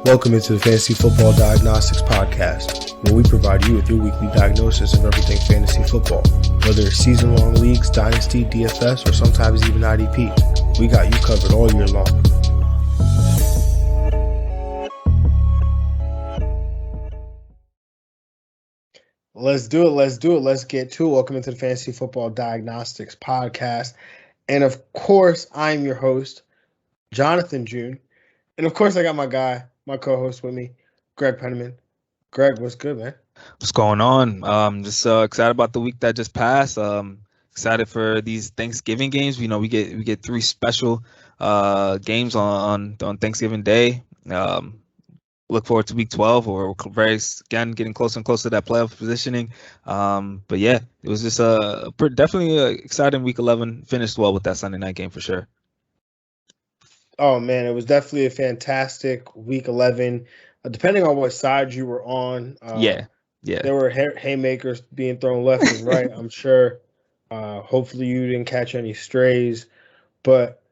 Welcome into the Fantasy Football Diagnostics Podcast, where we provide you with your weekly diagnosis of everything fantasy football. Whether it's season-long leagues, dynasty, DFS, or sometimes even IDP, we got you covered all year long. Let's do it. Let's get to it. Welcome into the Fantasy Football Diagnostics Podcast. And of course, I'm your host, Jonathan June. And of course, I got my co-host with me, Greg Penniman. Greg, what's good, man? What's going on? Just excited about the week that just passed. Excited for these Thanksgiving games. You know, we get three special games on Thanksgiving Day. Look forward to week 12, or we're getting closer and closer to that playoff positioning. But yeah, it was just definitely an exciting week 11. Finished well with that Sunday night game for sure. Oh man, it was definitely a fantastic week 11. Depending on what side you were on, yeah, there were haymakers being thrown left and right. I'm sure. Hopefully, you didn't catch any strays. But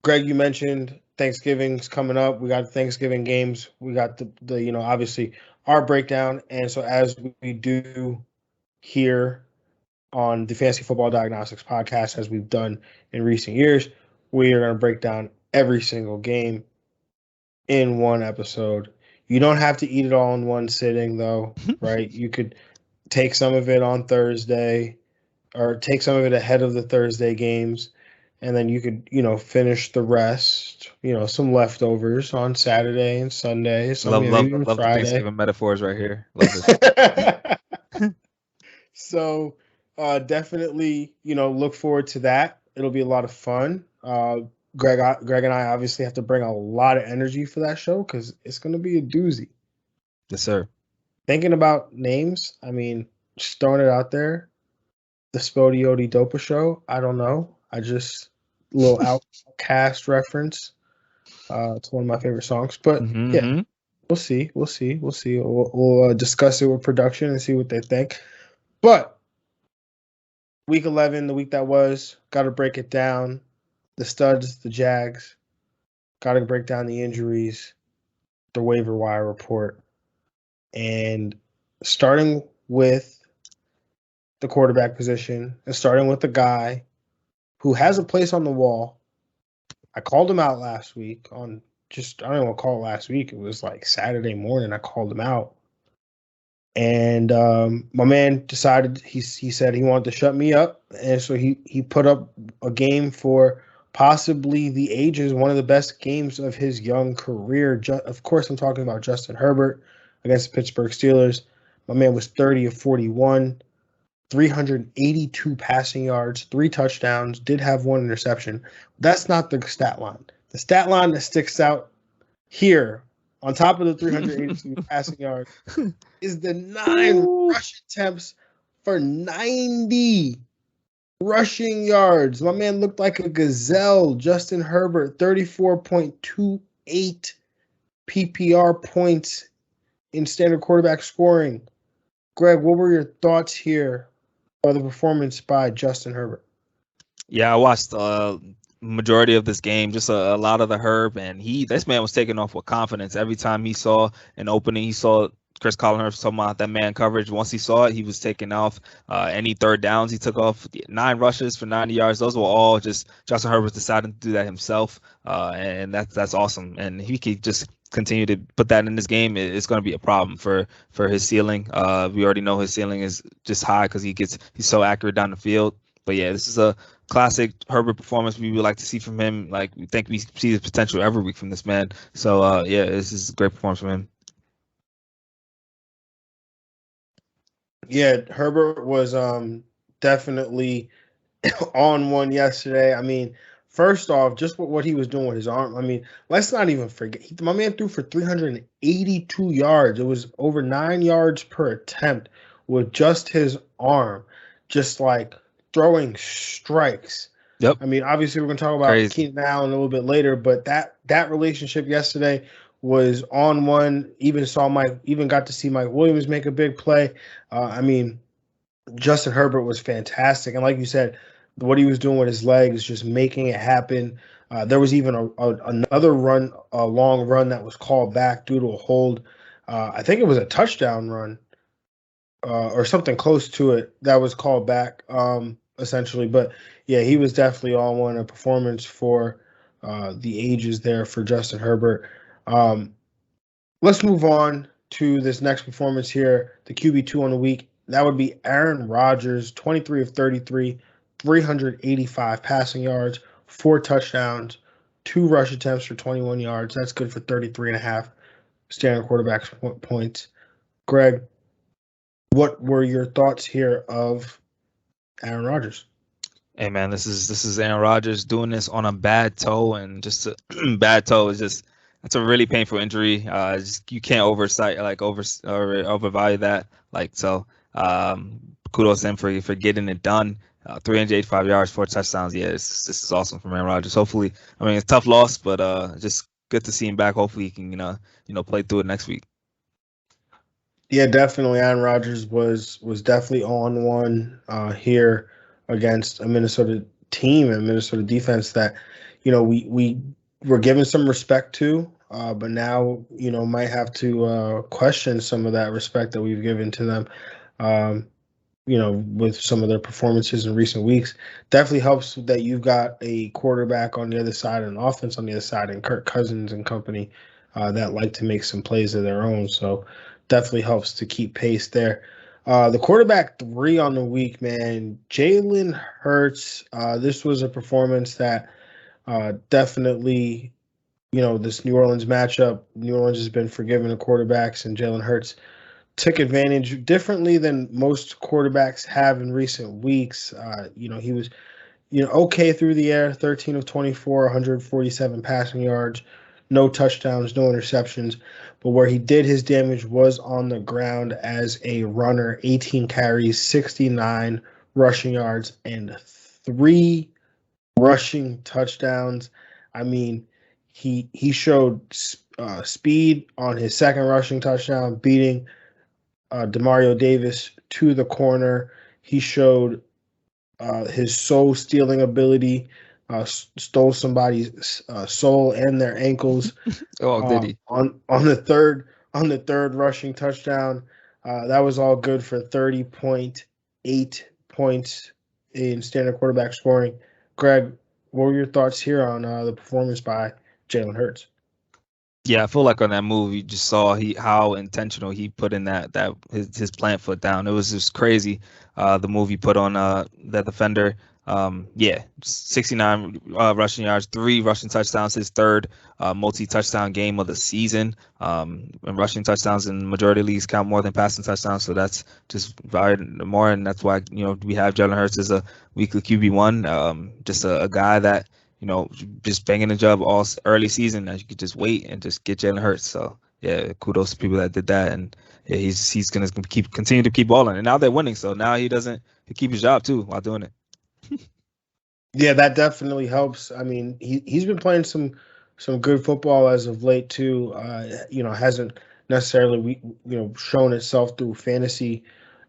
Greg, you mentioned Thanksgiving's coming up. We got Thanksgiving games. We got the obviously our breakdown. And so as we do here on the Fantasy Football Diagnostics Podcast, as we've done in recent years, we are going to break down every single game in one episode. You don't have to eat it all in one sitting, though, right? You could take some of it on Thursday or take some of it ahead of the Thursday games, and then you could, finish the rest, some leftovers on Saturday and Sunday. Love Friday. The Thanksgiving metaphors right here. Love this. So definitely, look forward to that. It'll be a lot of fun. Greg and I obviously have to bring a lot of energy for that show because it's going to be a doozy. Yes, sir. Thinking about names, just throwing it out there. The Spody Odi Dopa Show. I don't know. A little Outcast reference to one of my favorite songs. But yeah, we'll see. We'll discuss it with production and see what they think. But week 11, the week that was, got to break it down. The Studs, the Jags, got to break down the injuries, the waiver wire report, and starting with the quarterback position and starting with the guy who has a place on the wall. I called him out last week I don't even want to call it last week. It was like Saturday morning. I called him out. And my man decided, he said he wanted to shut me up. And so he put up a game for possibly the ages, one of the best games of his young career. Of course, I'm talking about Justin Herbert against the Pittsburgh Steelers. My man was 30 of 41, 382 passing yards, 3 touchdowns, did have 1 interception. That's not the stat line. The stat line that sticks out here on top of the 382 passing yards is the 9 rush attempts for 90 rushing yards. My man looked like a gazelle. Justin Herbert, 34.28 PPR points in standard quarterback scoring. Greg, what were your thoughts here for the performance by Justin Herbert? Yeah, I watched majority of this game, just a lot of the Herb, and this man was taking off with confidence. Every time he saw an opening, he saw Chris Collinsworth talking about that man coverage. Once he saw it, he was taking off. Any third downs, he took off. 9 rushes for 90 yards. Those were all just Justin Herbert deciding to do that himself, and that's awesome. And he could just continue to put that in this game. It's going to be a problem for his ceiling. We already know his ceiling is just high because he's so accurate down the field. But yeah, this is a classic Herbert performance we would like to see from him. Like, we think we see the potential every week from this man. So yeah, this is a great performance from him. Yeah, Herbert was definitely on one yesterday. First off, just what he was doing with his arm. Let's not even forget. My man threw for 382 yards. It was over 9 yards per attempt with just his arm, just like throwing strikes. Yep. Obviously, we're going to talk about Keenan Allen a little bit later, but that relationship yesterday was on one. Even got to see Mike Williams make a big play. Justin Herbert was fantastic. And like you said, what he was doing with his legs, just making it happen. There was even another run, a long run that was called back due to a hold. I think it was a touchdown run or something close to it that was called back, essentially. But yeah, he was definitely on one, a performance for the ages there for Justin Herbert. Let's move on to this next performance here, the QB2 on the week. That would be Aaron Rodgers, 23 of 33, 385 passing yards, 4 touchdowns, 2 rush attempts for 21 yards. That's good for 33 and a half standard quarterback points. Greg, what were your thoughts here of Aaron Rodgers? Hey man, this is Aaron Rodgers doing this on a bad toe, and just a bad toe is just, it's a really painful injury. You can't overvalue that. Kudos to him for getting it done. 385 yards, 4 touchdowns. Yeah, this is awesome from Aaron Rodgers. Hopefully, I mean, it's a tough loss, but just good to see him back. Hopefully, he can play through it next week. Yeah, definitely. Aaron Rodgers was definitely on one here against a Minnesota team and Minnesota defense that, we were given some respect to, but now, might have to question some of that respect that we've given to them, with some of their performances in recent weeks. Definitely helps that you've got a quarterback on the other side and an offense on the other side, and Kirk Cousins and company that like to make some plays of their own. So definitely helps to keep pace there. The quarterback 3 on the week, man, Jalen Hurts. This was a performance that definitely, this New Orleans matchup, New Orleans has been forgiving the quarterbacks, and Jalen Hurts took advantage differently than most quarterbacks have in recent weeks. He was, okay through the air, 13 of 24, 147 passing yards, no touchdowns, no interceptions. But where he did his damage was on the ground as a runner, 18 carries, 69 rushing yards, and 3 rushing touchdowns. I mean, he showed speed on his second rushing touchdown, beating Demario Davis to the corner. He showed his soul-stealing ability, stole somebody's soul and their ankles. Oh, did he? On the third rushing touchdown? That was all good for 30.8 points in standard quarterback scoring. Greg, what were your thoughts here on the performance by Jalen Hurts? Yeah, I feel like on that move, you just saw how intentional he put in his plant foot down. It was just crazy. The move he put on that defender. 69 rushing yards, 3 rushing touchdowns, his third multi-touchdown game of the season. And rushing touchdowns in majority of leagues count more than passing touchdowns, so that's just valued more, and that's why we have Jalen Hurts as a weekly QB1. Just a guy that, just banging the job all early season that you could just wait and just get Jalen Hurts. So yeah, kudos to people that did that, and yeah, he's gonna continue to keep balling. And now they're winning, so now he keep his job too while doing it. Yeah, that definitely helps. I mean, he's been playing some good football as of late too. Hasn't necessarily shown itself through fantasy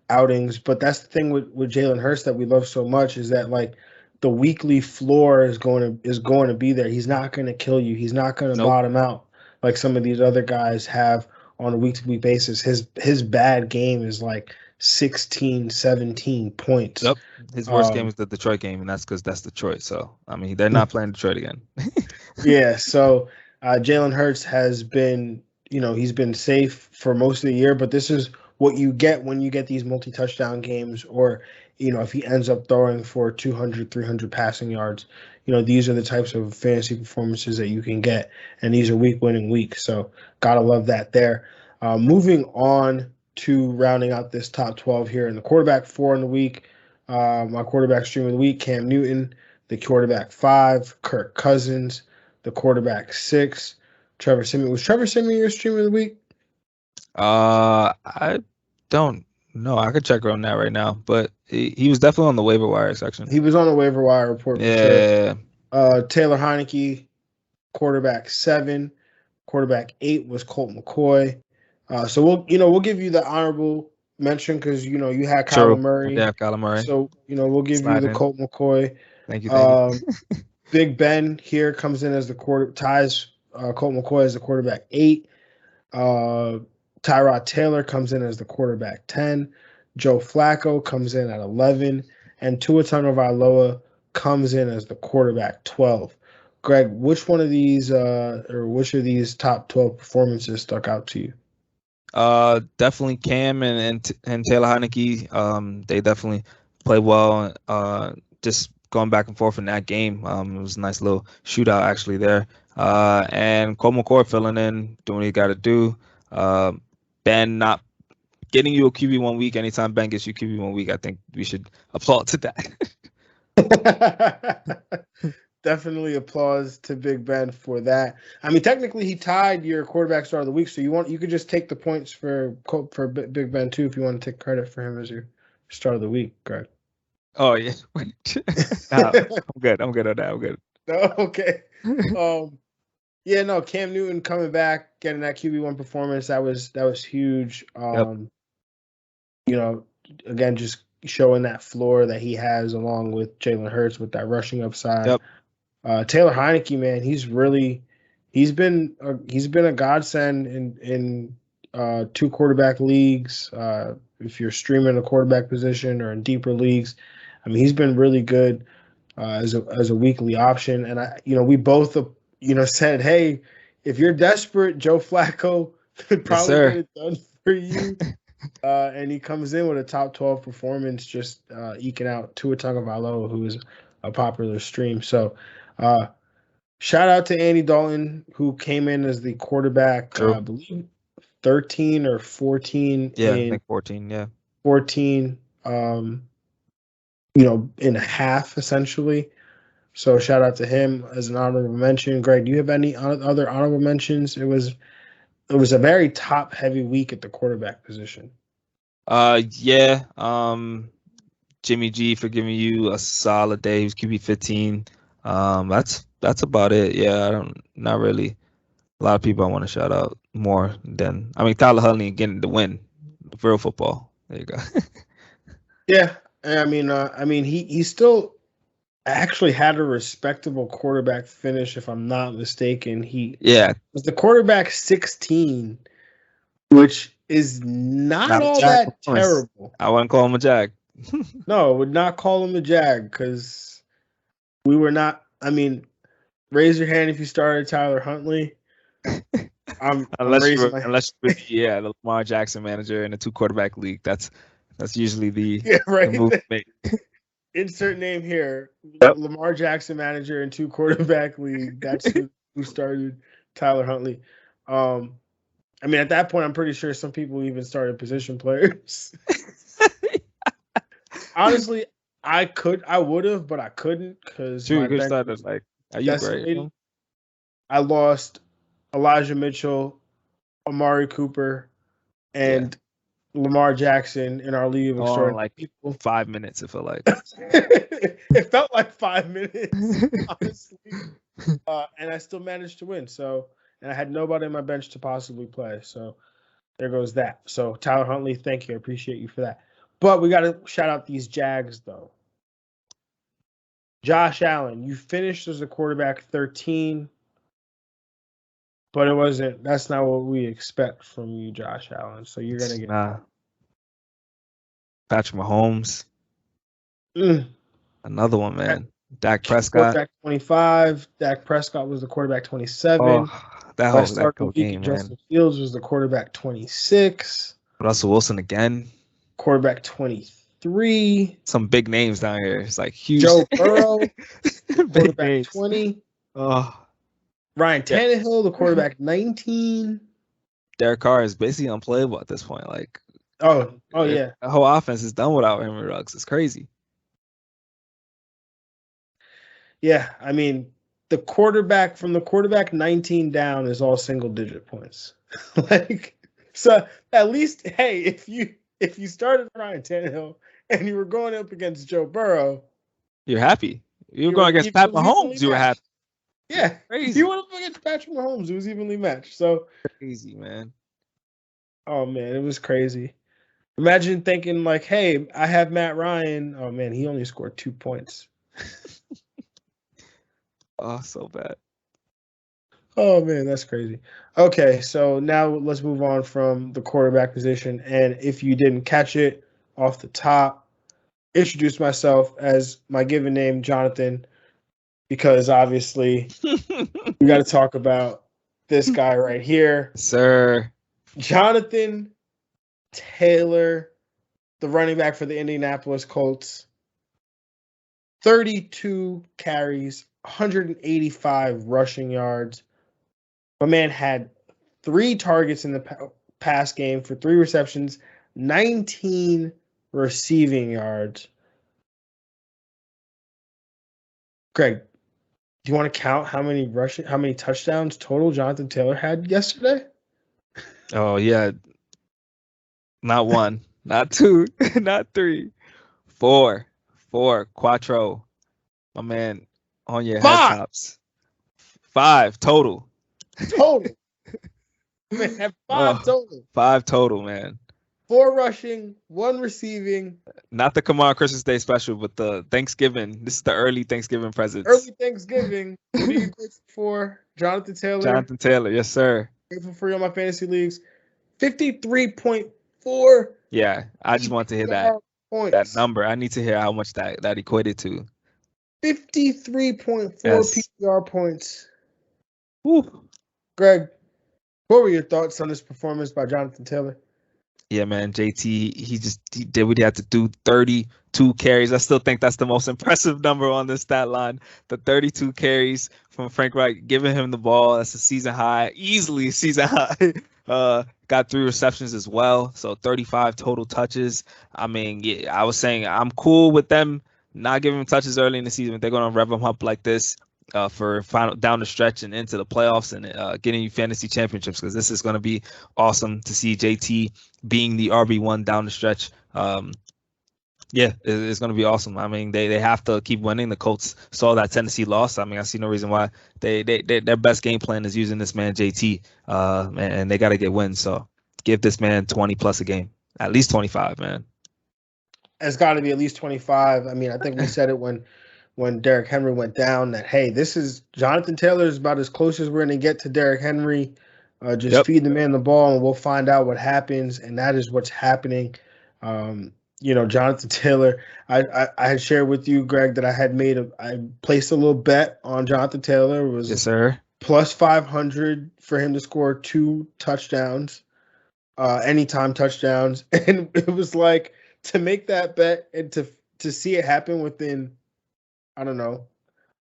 outings, but that's the thing with Jalen Hurts that we love so much, is that like the weekly floor is going to be there. He's not going to kill you. He's not going to bottom out like some of these other guys have on a week-to-week basis. His bad game is like 16, 17 points. Yep. His worst game is the Detroit game, and that's because that's Detroit. So, I mean, they're not playing Detroit again. Yeah, so Jalen Hurts has been, he's been safe for most of the year, but this is what you get when you get these multi-touchdown games, or, if he ends up throwing for 200, 300 passing yards. These are the types of fantasy performances that you can get, and these are week-winning weeks, so gotta love that there. Moving on to rounding out this top 12 here in the quarterback 4 in the week. My quarterback stream of the week, Cam Newton. The quarterback 5, Kirk Cousins. The quarterback 6, Trevor Siemian. Was Trevor Siemian your stream of the week? I don't know. I could check on that right now, but he was definitely on the waiver wire section. He was on the waiver wire report. Yeah. Sure. Taylor Heineke, quarterback 7. Quarterback 8 was Colt McCoy. So we'll give you the honorable mention because you had Kyler Murray. Yeah, Kyler Murray. So we'll give you the Colt McCoy. Thank you. Big Ben here comes in as the ties Colt McCoy as the quarterback 8. Tyrod Taylor comes in as the quarterback 10. Joe Flacco comes in at 11. And Tua Tagovailoa comes in as the quarterback 12. Greg, which one of these or which of these top 12 performances stuck out to you? Definitely Cam and Taylor Heineke. They definitely played well. Just going back and forth in that game. It was a nice little shootout actually there. And Colt McCoy filling in, doing what he got to do. Ben not getting you a QB 1 week. Anytime Ben gets you QB 1 week, I think we should applaud to that. Definitely applause to Big Ben for that. I mean, technically, he tied your quarterback start of the week, so you could just take the points for Big Ben too if you want to take credit for him as your start of the week, Greg. Oh yeah, nah, I'm good. I'm good on that. I'm good. No, okay. Yeah, no, Cam Newton coming back, getting that QB1 performance, that was huge. Yep. You know, again, just showing that floor that he has along with Jalen Hurts with that rushing upside. Yep. Taylor Heineke, man, he's been a godsend in 2 quarterback leagues. If you're streaming a quarterback position or in deeper leagues, I mean, he's been really good as a weekly option. And we both said, hey, if you're desperate, Joe Flacco could probably get it done for you. And he comes in with a top 12 performance, just eking out Tua Tagovailoa, who is a popular stream. So shout out to Andy Dalton, who came in as the quarterback, I believe 13 or 14. Yeah, I think 14, yeah. 14, in a half, essentially. So shout out to him as an honorable mention. Greg, do you have any other honorable mentions? It was a very top-heavy week at the quarterback position. Yeah. Jimmy G for giving you a solid day. He was QB 15. That's about it. Yeah, not really a lot of people I want to shout out more than Tyler Huntley getting the win. Real football. There you go. Yeah, I mean he still actually had a respectable quarterback finish, if I'm not mistaken. He was the quarterback 16, which is not all that terrible. I wouldn't call him a jag. No, I would not call him a jag because we were not. I mean, raise your hand if you started Tyler Huntley. Unless you're the Lamar Jackson manager in a 2 quarterback league. That's usually the move to make. Insert name here. Yep. Lamar Jackson manager in 2 quarterback league. That's who started Tyler Huntley. I mean, at that point, I'm pretty sure some people even started position players. Honestly, I would have, but I couldn't because my bench started like, are you great? I lost Elijah Mitchell, Amari Cooper, and Lamar Jackson in our league of extraordinary people. 5 minutes, it felt like. It felt like 5 minutes, honestly. And I still managed to win. So, and I had nobody on my bench to possibly play. So there goes that. So Tyler Huntley, thank you. I appreciate you for that. But we got to shout out these Jags, though. Josh Allen, you finished as a quarterback 13. But that's not what we expect from you, Josh Allen. So you're going to get Patrick Mahomes. Another one, man. Dak Prescott. Quarterback 25. Dak Prescott was the quarterback 27. Oh, that whole game, Justin man. Fields was the quarterback 26. Russell Wilson again. Quarterback 23. Some big names down here. It's like huge. Joe Burrow, quarterback 20. Oh. Ryan Tannehill, the quarterback 19. Derek Carr is basically unplayable at this point. Like, oh yeah, the whole offense is done without Henry Ruggs. It's crazy. Yeah, I mean, the quarterback 19 down is all single-digit points. So at least, hey, if you started Ryan Tannehill and you were going up against Joe Burrow, you're happy. You were going against Pat Mahomes. You were happy. Yeah, crazy. You went up against Patrick Mahomes. It was evenly matched. So crazy, man. Oh man, it was crazy. Imagine thinking like, "Hey, I have Matt Ryan." Oh man, he only scored 2 points. Oh, so bad. Oh man, that's crazy. Okay, so now let's move on from the quarterback position. And if you didn't catch it off the top, introduce myself as my given name, Jonathan, because obviously we got to talk about this guy right here, Sir. Jonathan Taylor, the running back for the Indianapolis Colts. 32 carries, 185 rushing yards. My man had 3 targets in the pass game for 3 receptions, 19 receiving yards. Greg, do you want to count how many touchdowns total Jonathan Taylor had yesterday? Oh yeah. Not 1, not 2, not 3, 4, 4, my man on your head 5 tops. 5 total. total. Man, had 5 total. 5 total, man. 4 rushing, 1 receiving. Not the come on Christmas Day special, but the Thanksgiving. This is the early Thanksgiving presents. Early Thanksgiving. What are you grateful for? Jonathan Taylor. Jonathan Taylor, yes, sir. Grateful for you on my fantasy leagues. 53.4. Yeah, I just want to hear that number. I need to hear how much that equated to. 53.4 Yes. PPR points. Woo. Greg, what were your thoughts on this performance by Jonathan Taylor? Yeah, man, JT, he did what he had to do. 32 carries. I still think that's the most impressive number on this stat line. The 32 carries from Frank Reich, giving him the ball. That's a season high, easily a season high. Got 3 receptions as well. So 35 total touches. I mean, yeah, I was saying I'm cool with them not giving him touches early in the season. They're going to rev him up like this for final down the stretch and into the playoffs and getting you fantasy championships, because this is going to be awesome to see JT being the RB1 down the stretch. Yeah, it's going to be awesome. I mean, they have to keep winning. The Colts saw that Tennessee loss. I mean, I see no reason why their best game plan is using this man JT, and they got to get wins. So give this man 20 plus a game, at least 25, man. It's got to be at least 25. I mean, I think we said it when Derrick Henry went down that, hey, this is Jonathan Taylor is about as close as we're going to get to Derrick Henry. Just feed the man the ball and we'll find out what happens. And that is what's happening. Jonathan Taylor, I had shared with you, Greg, that I placed a little bet on Jonathan Taylor. It was yes, sir. Plus 500 for him to score 2 touchdowns, anytime touchdowns. And it was like, to make that bet and to see it happen within, I don't know,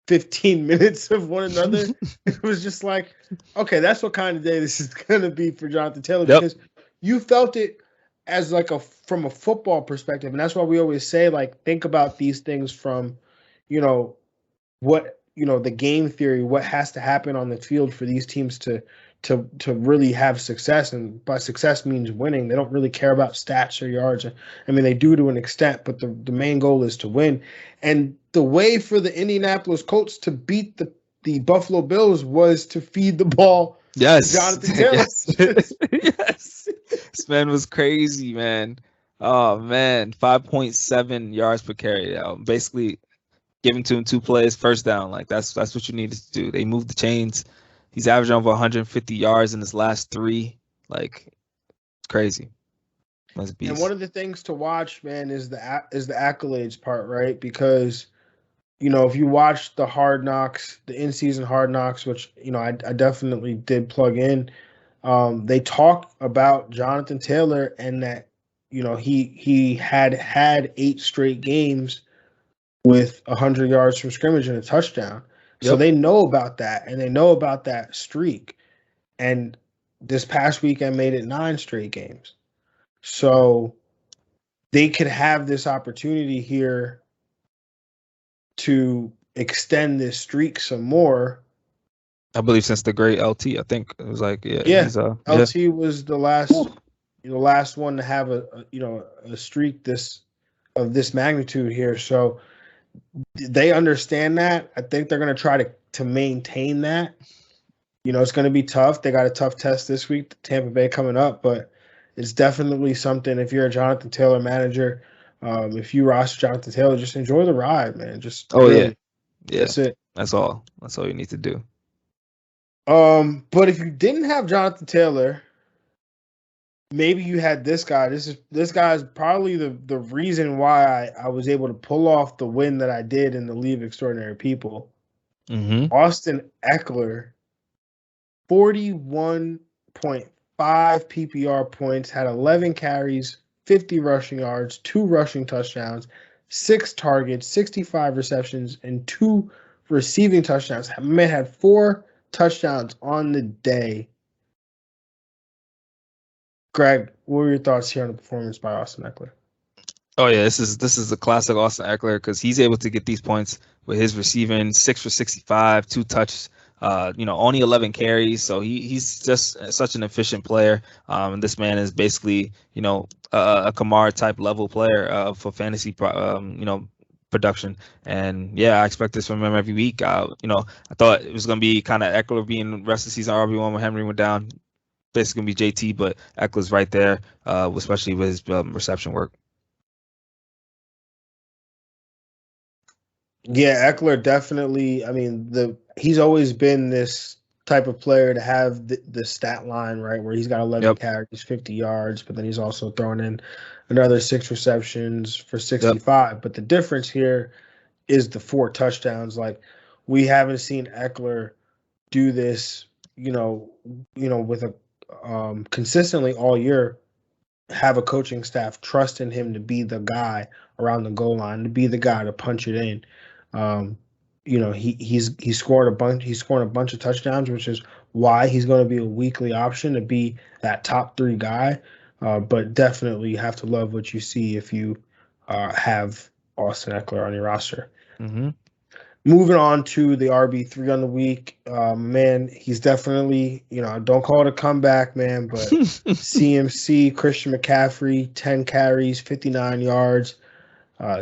15 minutes of one another, it was just like, okay, that's what kind of day this is going to be for Jonathan Taylor, because you felt it as like from a football perspective. And that's why we always say, like, think about these things from, the game theory, what has to happen on the field for these teams to really have success. And by success means winning. They don't really care about stats or yards. I mean, they do to an extent, but the main goal is to win. And the way for the Indianapolis Colts to beat the Buffalo Bills was to feed the ball to Jonathan Taylor. Yes. This man was crazy, man. Oh, man. 5.7 yards per carry. Basically giving to him 2 plays, first down. Like, that's what you needed to do. They moved the chains. He's averaging over 150 yards in his last 3. Like, it's crazy. That's a beast. And one of the things to watch, man, is the accolades part, right? Because, if you watch the Hard Knocks, the in-season Hard Knocks, which, I definitely did plug in, they talk about Jonathan Taylor and that, he had 8 straight games with 100 yards from scrimmage and a touchdown. So they know about that, and they know about that streak. And this past weekend made it 9 straight games. So they could have this opportunity here to extend this streak some more. I believe since the great LT, I think it was like, LT was the last one to have a streak of this magnitude here. So they understand that. I think they're going to try to maintain that. It's going to be tough. They got a tough test this week, Tampa Bay coming up, but it's definitely something. If you're a Jonathan Taylor manager, if you roster Jonathan Taylor, just enjoy the ride, man. That's it. That's all. That's all you need to do. But if you didn't have Jonathan Taylor, maybe you had this guy. This guy is probably the reason why I was able to pull off the win that I did in the League of Extraordinary People. Mm-hmm. Austin Eckler, 41.5 PPR points, had 11 carries, 50 rushing yards, 2 rushing touchdowns, 6 targets, 65 receptions, and 2 receiving touchdowns. Man had 4 touchdowns on the day. Greg, what were your thoughts here on the performance by Austin Eckler? Oh yeah, this is a classic Austin Eckler because he's able to get these points with his receiving 6 for 65, 2 touches, only 11 carries. So he's just such an efficient player. And this man is basically a Kamara type level player for fantasy production. And yeah, I expect this from him every week. I thought it was gonna be kind of Eckler being rest of the season RB1 when Henry went down. Basically gonna be JT, but Eckler's right there, especially with his reception work. Yeah, Eckler definitely. I mean, he's always been this type of player to have the stat line, right, where he's got 11 carries, 50 yards, but then he's also thrown in another 6 receptions for 65. But the difference here is the 4 touchdowns. Like, we haven't seen Eckler do this, with a consistently all year. Have a coaching staff trusting him to be the guy around the goal line, to be the guy to punch it in. He's scoring a bunch. He's scoring a bunch of touchdowns, which is why he's going to be a weekly option to be that top 3 guy. But definitely, you have to love what you see if you have Austin Eckler on your roster. Mm-hmm. Moving on to the RB3 on the week, man, he's definitely, don't call it a comeback, man, but CMC, Christian McCaffrey, 10 carries, 59 yards,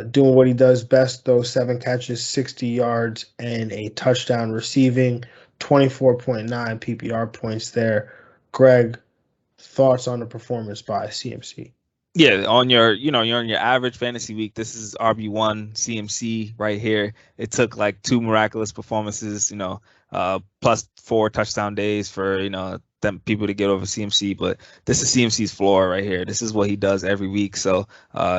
doing what he does best, though, 7 catches, 60 yards, and a touchdown receiving, 24.9 PPR points there. Greg, thoughts on the performance by CMC? Yeah, you're on your average fantasy week. This is RB1 CMC right here. It took like 2 miraculous performances, plus 4 touchdown days for them people to get over CMC. But this is CMC's floor right here. This is what he does every week. So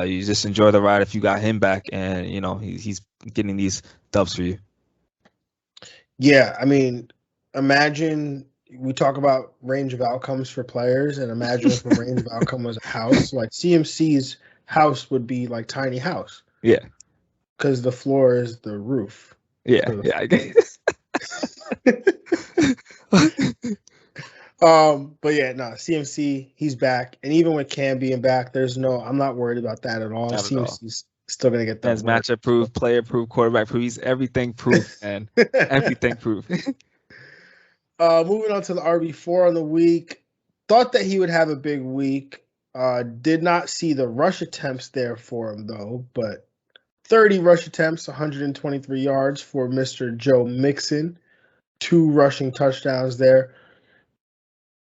you just enjoy the ride if you got him back, and he's getting these dubs for you. Yeah, I mean, imagine. We talk about range of outcomes for players, and imagine if a range of outcome was a house. Like CMC's house would be like tiny house. Yeah. Because the floor is the roof. Yeah, I guess. But yeah, no, CMC, he's back. And even with Cam being back, I'm not worried about that at all. Not CMC's still going to get that. As matchup proof, player proof, quarterback proof. He's everything proof, man. Everything proof. Moving on to the RB4 on the week. Thought that he would have a big week. Did not see the rush attempts there for him, though. But 30 rush attempts, 123 yards for Mr. Joe Mixon. 2 rushing touchdowns there.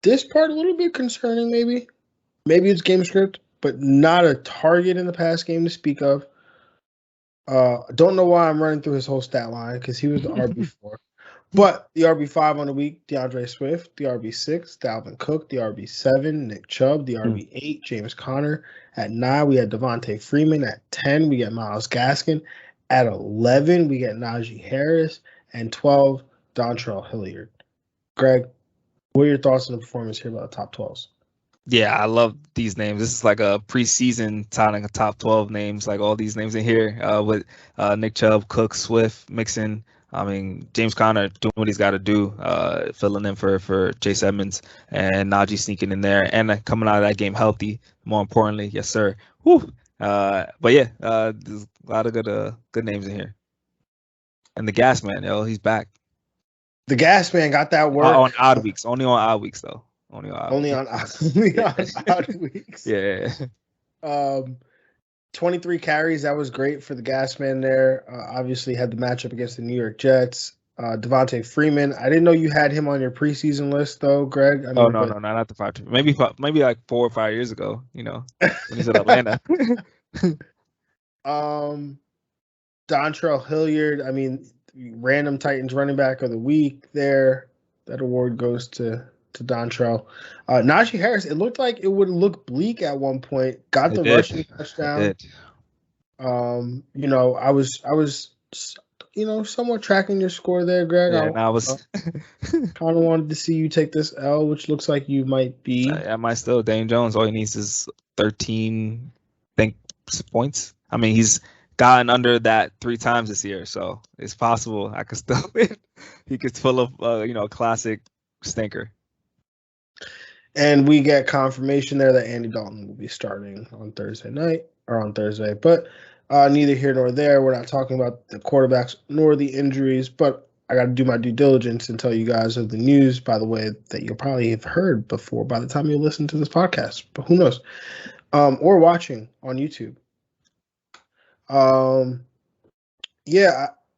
This part a little bit concerning, maybe. Maybe it's game script, but not a target in the past game to speak of. Don't know why I'm running through his whole stat line because he was the RB4. But the RB5 on the week, DeAndre Swift. The RB6, Dalvin Cook. The RB7, Nick Chubb. The RB8, James Conner. At 9, we had Devonta Freeman. At 10, we get Myles Gaskin. At 11, we get Najee Harris. And 12, Dontrell Hilliard. Greg, what are your thoughts on the performance here about the top 12s? Yeah, I love these names. This is like a preseason top 12 names, like all these names in here with Nick Chubb, Cook, Swift, Mixon. I mean, James Conner doing what he's got to do, filling in for Chase Edmonds, and Najee sneaking in there and coming out of that game healthy. More importantly, yes, sir. Woo. But yeah, there's a lot of good names in here. And the Gas Man, he's back. The Gas Man got that work on odd weeks. Only on odd weeks, though. Only on odd weeks. Yeah. 23 carries. That was great for the Gas Man there. Obviously had the matchup against the New York Jets. Devonta Freeman. I didn't know you had him on your preseason list, though, Greg. I mean, no, not the 5. Maybe like 4 or 5 years ago. When he's in Atlanta. Dontrell Hilliard. I mean, random Titans running back of the week there. That award goes to Dontrell. Najee Harris, it looked like it would look bleak at one point. Got the rushing touchdown. I was somewhat tracking your score there, Greg. Yeah, I was kind of wanted to see you take this L, which looks like you might be. I might still. Dane Jones, all he needs is 13, points. I mean, he's gotten under that 3 times this year, so it's possible I could still win. He could pull up, a classic stinker. And we get confirmation there that Andy Dalton will be starting on Thursday, but neither here nor there. We're not talking about the quarterbacks nor the injuries, but I got to do my due diligence and tell you guys of the news, by the way, that you'll probably have heard before by the time you listen to this podcast, but who knows? Or watching on YouTube.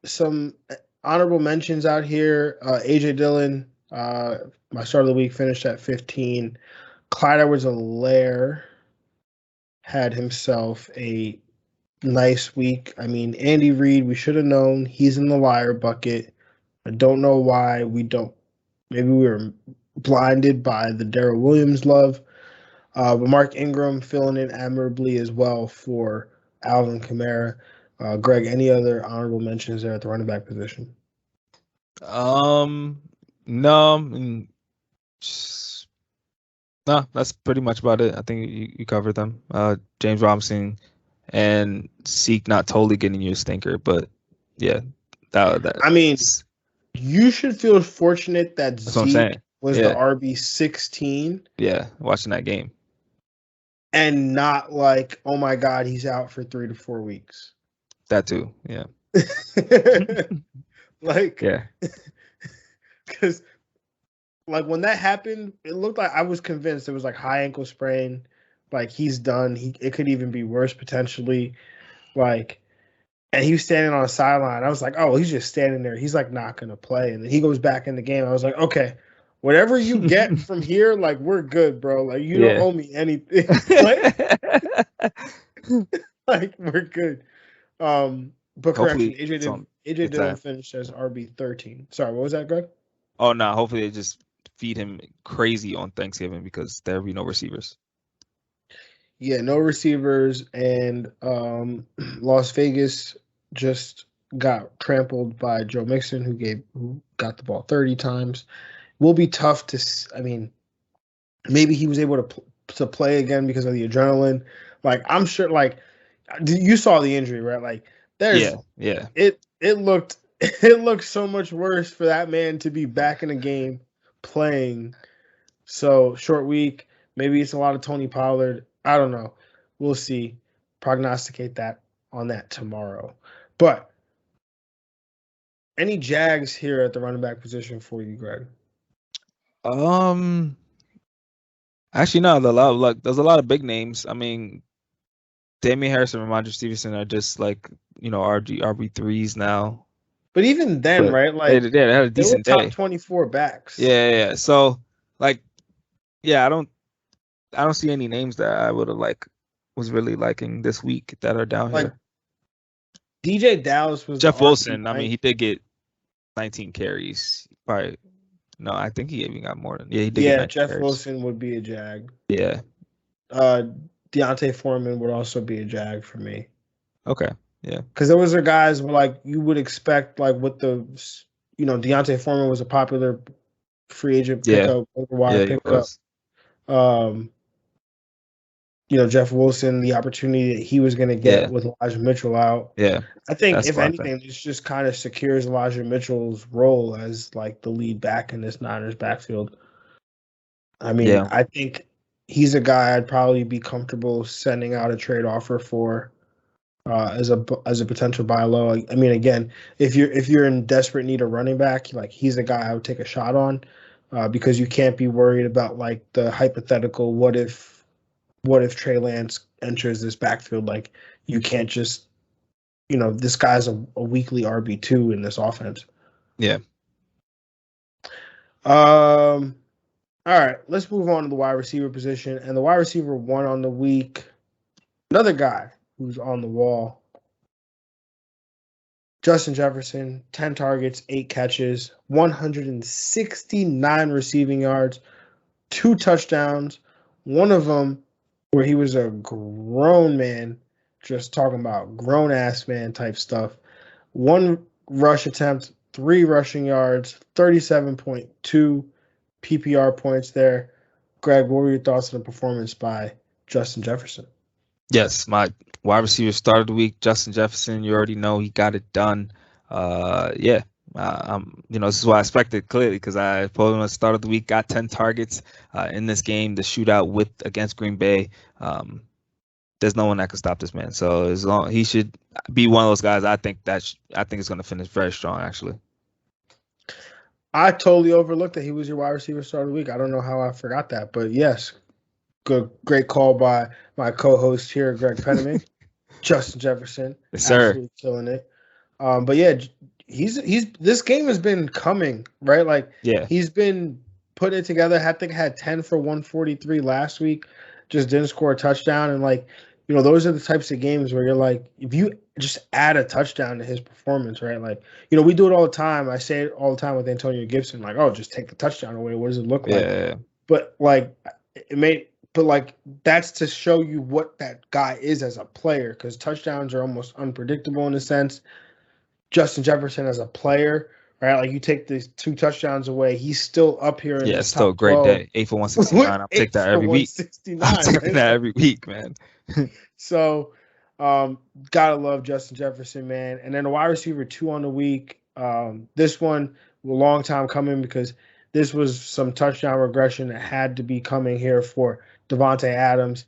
Some honorable mentions out here. AJ Dillon, my start of the week, finished at 15. Clyde Edwards-Helaire had himself a nice week. I mean, Andy Reid, we should have known he's in the liar bucket. I don't know why we don't. Maybe we were blinded by the Darrell Williams love. But Mark Ingram filling in admirably as well for Alvin Kamara. Greg, any other honorable mentions there at the running back position? No. No, that's pretty much about it. I think you covered them. James Robinson and Zeke not totally getting you a stinker, but yeah, that. I mean, you should feel fortunate that Zeke was the RB16. Yeah, watching that game. And not like, oh my God, he's out for 3 to 4 weeks. That too, yeah. Because when that happened, it looked like I was convinced it was like high ankle sprain. Like he's done. It could even be worse potentially. And he was standing on a sideline. I was like, oh, he's just standing there. He's like not gonna play. And then he goes back in the game. I was like, okay, whatever you get from here, like we're good, bro. Like you don't owe me anything. Like we're good. But correction, AJ Dillon finished as RB13. Sorry, what was that, Greg? Oh no, hopefully they just feed him crazy on Thanksgiving because there'll be no receivers. Yeah, no receivers, and Las Vegas just got trampled by Joe Mixon, who got the ball 30 times. Will be tough to. I mean, maybe he was able to play again because of the adrenaline. Like I'm sure, like you saw the injury, right? Like there's It looked so much worse for that man to be back in the game playing. So short week. Maybe it's a lot of Tony Pollard. I don't know. We'll see. Prognosticate that on that tomorrow. But any Jags here at the running back position for you, Greg? Actually, no. There's a lot of big names. I mean, Damian Harris and Ramondre Stevenson are just like RB3s now. But even then, right? Like they had a decent they were day. top 24 backs. Yeah. So I don't see any names that I would have was really liking this week that are down here. DJ Dallas was Jeff Wilson. I mean, he did get 19 carries. Probably. No, I think he even got more than. Yeah, he did. Yeah, Jeff Wilson would be a Jag. Yeah. Deontay Foreman would also be a Jag for me. Okay. Yeah. Because those are guys you would expect with the Deontay Foreman was a popular free agent pickup, pickup. Jeff Wilson, the opportunity that he was going to get with Elijah Mitchell out. Yeah. I think if anything, this just kind of secures Elijah Mitchell's role as the lead back in this Niners backfield. I mean, I think he's a guy I'd probably be comfortable sending out a trade offer for as a potential buy low. I mean, again, if you're in desperate need of running back, he's a guy I would take a shot on because you can't be worried about the hypothetical what if Trey Lance enters this backfield. You can't just this guy's a weekly RB2 in this offense. Yeah. All right, let's move on to the wide receiver position. And the wide receiver 1 on the week, another guy who's on the wall, Justin Jefferson, 10 targets, 8 catches, 169 receiving yards, 2 touchdowns, one of them where he was a grown man, just talking about grown-ass man type stuff. 1 rush attempt, 3 rushing yards, 37.2 PPR points there. Greg, what were your thoughts on the performance by Justin Jefferson? Yes, my wide receiver start of the week, Justin Jefferson. You already know he got it done. This is what I expected clearly because I pulled him at the start of the week, got 10 targets in this game, the shootout against Green Bay. There's no one that can stop this man. So he should be one of those guys. I think is going to finish very strong. Actually, I totally overlooked that he was your wide receiver start of the week. I don't know how I forgot that, but yes, great call by my co-host here, Greg Penny. Justin Jefferson, yes, sir, absolutely killing it. But yeah, he's this game has been coming, right? Like, yeah, he's been putting it together. I think had 10 for 143 last week, just didn't score a touchdown. And like, those are the types of games where you're like, if you just add a touchdown to his performance, right? Like, we do it all the time. I say it all the time with Antonio Gibson, like, oh, just take the touchdown away. What does it look like? Yeah. But like, that's to show you what that guy is as a player, because touchdowns are almost unpredictable in a sense. Justin Jefferson as a player, right? Like, you take these 2 touchdowns away, he's still up here. Yeah, it's still a great day. 8 for 169. I'll take that every week. I'm taking that every week, man. So, gotta love Justin Jefferson, man. And then the wide receiver 2 on the week. This one, a long time coming, because this was some touchdown regression that had to be coming here for Devonta Adams.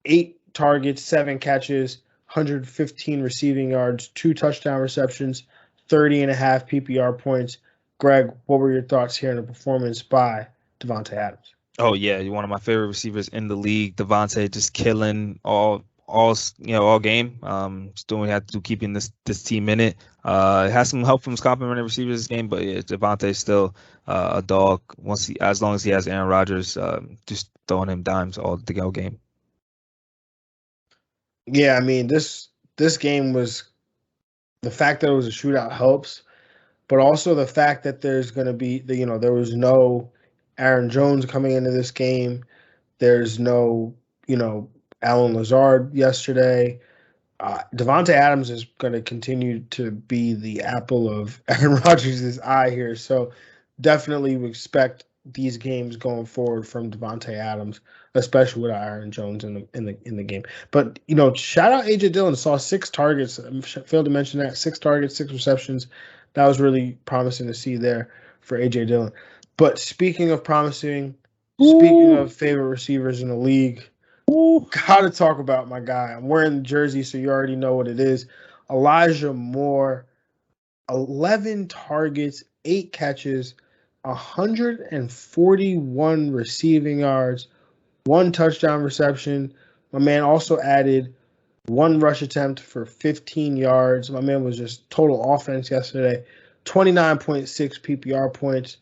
8 targets, 7 catches, 115 receiving yards, 2 touchdown receptions, 30.5 PPR points. Greg, what were your thoughts here on the performance by Devonta Adams? Oh yeah, you're one of my favorite receivers in the league. Devonta just killing all game. Just doing what he had to do, keeping this team in it. Has some help from his complimentary receivers this game, but yeah, Devonta is still a dog. As long as he has Aaron Rodgers, just throwing him dimes all the go game. Yeah, I mean, this game was, the fact that it was a shootout helps, but also the fact that there's going to be there was no Aaron Jones coming into this game. There's no Allen Lazard yesterday. Devonta Adams is going to continue to be the apple of Aaron Rodgers' eye here. So definitely we expect these games going forward from Devonta Adams, especially with Aaron Jones in the game. But shout out AJ Dillon. Saw 6 targets. I failed to mention that 6 targets, 6 receptions. That was really promising to see there for AJ Dillon. But speaking of promising, speaking of favorite receivers in the league, gotta talk about my guy. I'm wearing the jersey, so you already know what it is. Elijah Moore, 11 targets, 8 catches, 141 receiving yards, 1 touchdown reception. My man also added 1 rush attempt for 15 yards. My man was just total offense yesterday. 29.6 PPR points.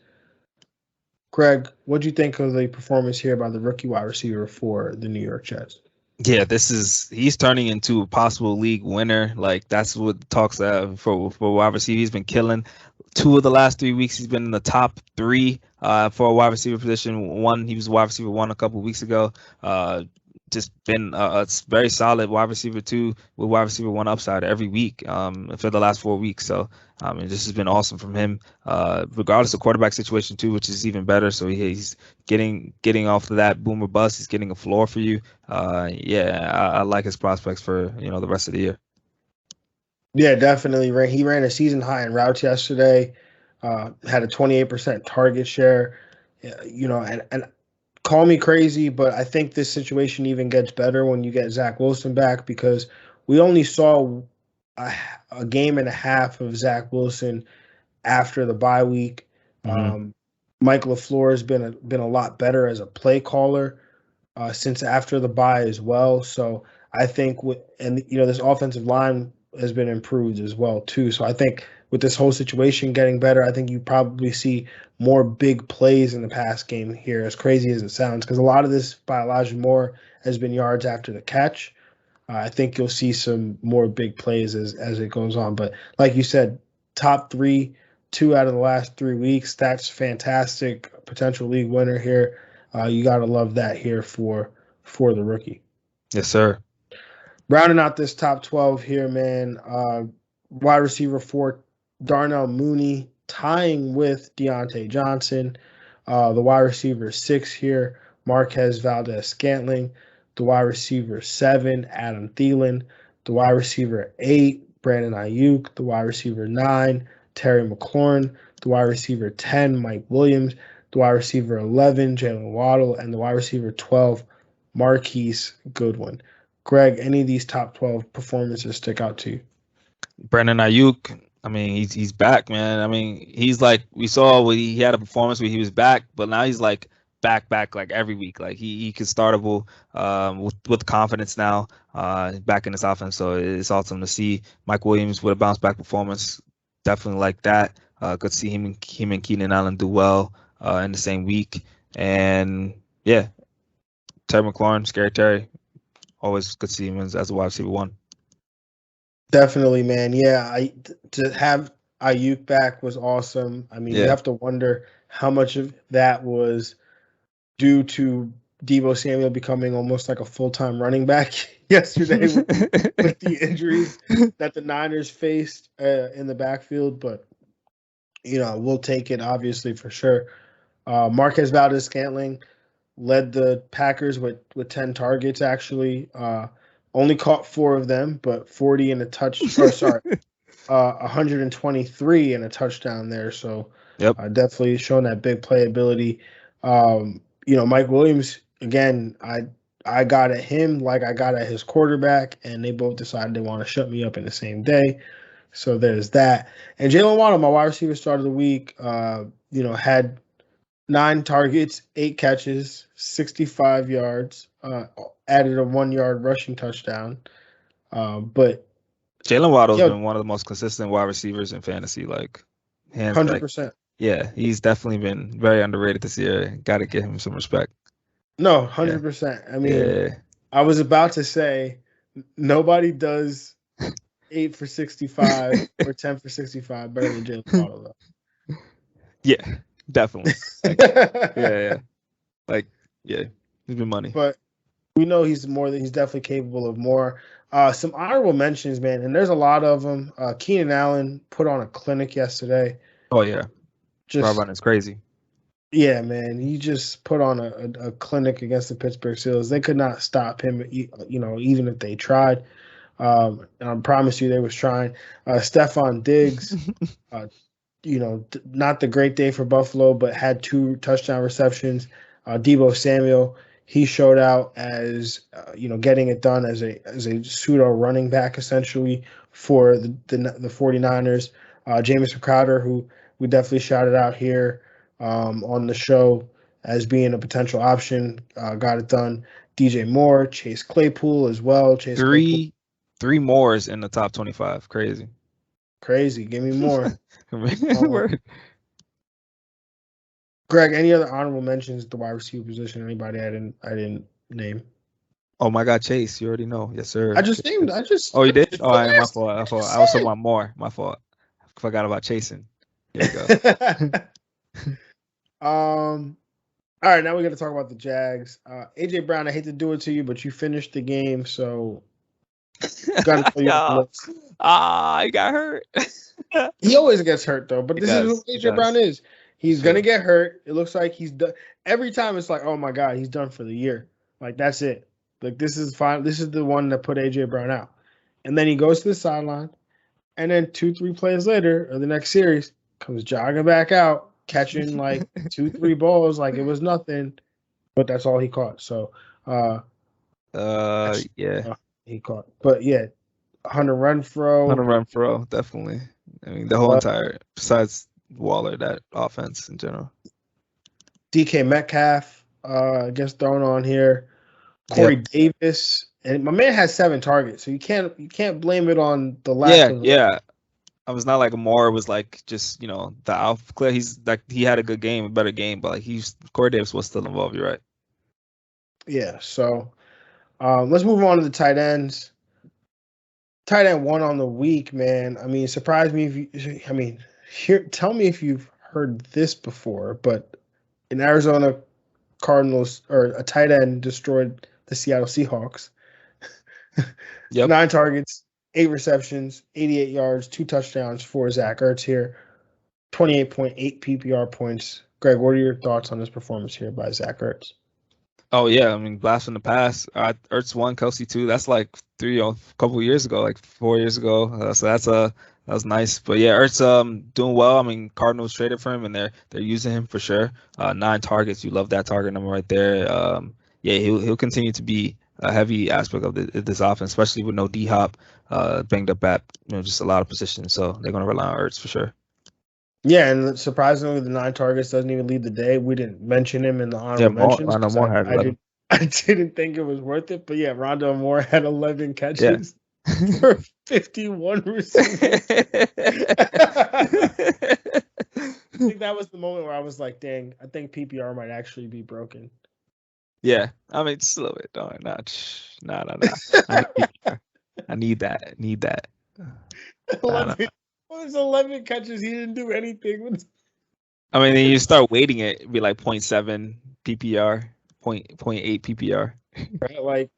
Greg, what do you think of the performance here by the rookie wide receiver for the New York Jets? Yeah, he's turning into a possible league winner. Like, that's what talks for wide receiver. He's been killing. 2 of the last 3 weeks, he's been in the top 3 for a wide receiver position. He was wide receiver 1 a couple of weeks ago. Just been a very solid wide receiver 2 with wide receiver 1 upside every week for the last 4 weeks. So this has been awesome from him, regardless of quarterback situation too, which is even better. So he's getting off of that boomer bust. He's getting a floor for you. I like his prospects for the rest of the year. Yeah, definitely. He ran a season high in routes yesterday. Had a 28% target share. And call me crazy, but I think this situation even gets better when you get Zach Wilson back, because we only saw a game and a half of Zach Wilson after the bye week. Mm-hmm. Mike LaFleur has been a lot better as a play caller since after the bye as well. So I think this offensive line has been improved as well too. So I think with this whole situation getting better, I think you probably see more big plays in the pass game here, as crazy as it sounds, because a lot of this by Elijah Moore has been yards after the catch. I think you'll see some more big plays as it goes on. But like you said, top 3, 2 out of the last 3 weeks. That's fantastic. Potential league winner here. You got to love that here for the rookie. Yes, sir. Rounding out this top 12 here, man. Wide receiver 4, Darnell Mooney, tying with Deontay Johnson. The wide receiver 6 here, Marquez Valdez-Scantling. The wide receiver 7, Adam Thielen. The wide receiver 8, Brandon Ayuk. The wide receiver 9, Terry McLaurin. The wide receiver 10, Mike Williams. The wide receiver 11, Jalen Waddle. And the wide receiver 12, Marquise Goodwin. Greg, any of these top 12 performances stick out to you? Brandon Ayuk, I mean, he's back, man. I mean, he's like, we saw when he had a performance where he was back, but now he's like back like every week. Like he can startable with confidence now, back in this offense. So it's awesome to see Mike Williams with a bounce back performance. Definitely like that. Good to see him and Keenan Allen do well in the same week. And yeah, Terry McLaurin, Scary Terry. Always good to see him as a wide receiver 1. Definitely, man. Yeah, to have Ayuk back was awesome. I mean, you have to wonder how much of that was due to Deebo Samuel becoming almost like a full-time running back yesterday with the injuries that the Niners faced in the backfield. But, we'll take it, obviously, for sure. Marquez Valdez-Scantling led the Packers with 10 targets, actually. Only caught 4 of them, but 40 and a touch. 123 and a touchdown there. So definitely showing that big playability. Mike Williams, again, I got at him like I got at his quarterback, and they both decided they want to shut me up in the same day. So there's that. And Jalen Waddle, my wide receiver start of the week, had 9 targets, 8 catches, 65 yards, added a 1-yard rushing touchdown. But Jalen Waddle's been one of the most consistent wide receivers in fantasy, like hands 100%. Yeah, he's definitely been very underrated this year. Got to give him some respect. No, 100%. I mean, I was about to say nobody does 8 for 65 or 10 for 65 better than Jalen Waddle, though. Yeah, definitely. He's been money. But we know he's definitely capable of more. Some honorable mentions, man, and there's a lot of them. Keenan Allen put on a clinic yesterday. Oh yeah, just running is crazy. Yeah, man, he just put on a clinic against the Pittsburgh Steelers. They could not stop him, even if they tried. I promise you, they was trying. Stephon Diggs, not the great day for Buffalo, but had 2 touchdown receptions. Deebo Samuel, he showed out as getting it done as a pseudo running back essentially for the 49ers. Jamison Crowder, who we definitely shouted out here on the show as being a potential option, got it done. DJ Moore, Chase Claypool as well. Three Moores in the top 25. Crazy. Give me more. Greg, any other honorable mentions at the wide receiver position? Anybody I didn't name? Oh my God, Chase! You already know, yes sir. Oh, you did? Oh, my fault. I was talking about Moore. My fault. I forgot about chasing. There you go. All right, now we got to talk about the Jags. AJ Brown, I hate to do it to you, but you finished the game, so got to tell you he got hurt. He always gets hurt though, but this is who AJ Brown is. He's gonna get hurt. It looks like he's done. Every time it's like, oh my God, he's done for the year. Like that's it. Like this is fine. This is the one that put AJ Brown out, and then he goes to the sideline, and then 2-3 plays later, or the next series, comes jogging back out, catching like 2-3 balls like it was nothing, but that's all he caught. So, he caught. But yeah, 100 Renfro, definitely. I mean, the whole entire, besides Waller, that offense in general. DK Metcalf gets thrown on here. Corey Davis, and my man has 7 targets, so you can't blame it on the lack of. Yeah. I was not like Moore was like just the out clear. He's like he had a good game, a better game, but like Corey Davis was still involved. You're right. Yeah. So let's move on to the tight ends. tight end 1 on the week, man. I mean, surprise me if you. I mean, tell me if you've heard this before, but in Arizona Cardinals, or a tight end destroyed the Seattle Seahawks. Yep. 9 targets, 8 receptions, 88 yards, 2 touchdowns for Zach Ertz here. 28.8 PPR points. Greg, what are your thoughts on this performance here by Zach Ertz? Oh yeah, I mean, blast from the past. Ertz 1, Kelsey 2. That's like a couple of years ago, like 4 years ago. So that was nice. But yeah, Ertz doing well. I mean, Cardinals traded for him, and they're using him for sure. 9 targets. You love that target number right there. Yeah, he'll continue to be a heavy aspect of this offense, especially with no D-Hop banged up at just a lot of positions. So they're going to rely on Ertz for sure. Yeah, and surprisingly, the 9 targets doesn't even lead the day. We didn't mention him in the honorable mentions. Ronda Moore had 11. I didn't think it was worth it, but yeah, Ronda Moore had 11 catches for 51 receivers. I think that was the moment where I was like, dang, I think PPR might actually be broken. Yeah, I mean, just a little bit. No. I need that. Need that. 11 catches. He didn't do anything. I mean, then you start weighting it, it'd be like 0.7 PPR, 0.8 PPR. Right, like,